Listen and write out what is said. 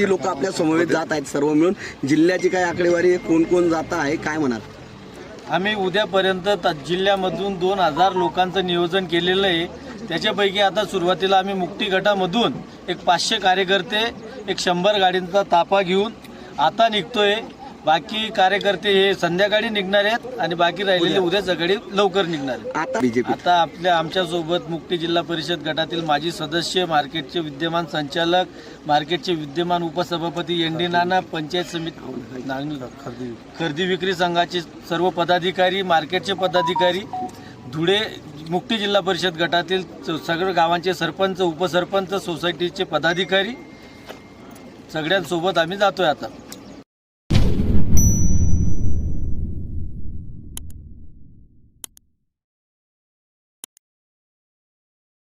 किती लोक आपल्या समवेत जात आहेत सर्व मिळून? जिल्ह्याची काय आकडेवारी आहे, कोण कोण जात आहे, काय म्हणाल? आम्ही उद्यापर्यंत जिल्ह्यामधून 2000 लोकांचं नियोजन केलेलं आहे। त्याच्यापैकी आता सुरुवातीला आम्ही मुक्ती गटामधून एक 500 कार्यकर्ते, एक 100 गाडींचा ताफा घेऊन आता निघतोय। बाकी कार्यकर्ते हे संध्याकाळी निघणार आहेत आणि बाकी राहिलेले उद्या सकाळी लवकर निघणार आहेत। आता आमच्या सोबत मुक्ती जिल्हा परिषद गटातील माजी सदस्य, मार्केटचे विद्यमान संचालक, मार्केटचे विद्यमान उपसभापती एन डी नाना, पंचायत समिती खरेदी विक्री संघाचे सर्व पदाधिकारी, मार्केटचे पदाधिकारी, धुळे मुक्ती जिल्हा परिषद गटातील सगळ्या गावांचे सरपंच, उपसरपंच, सोसायटीचे पदाधिकारी, सगळ्यांसोबत आम्ही जातोय आता।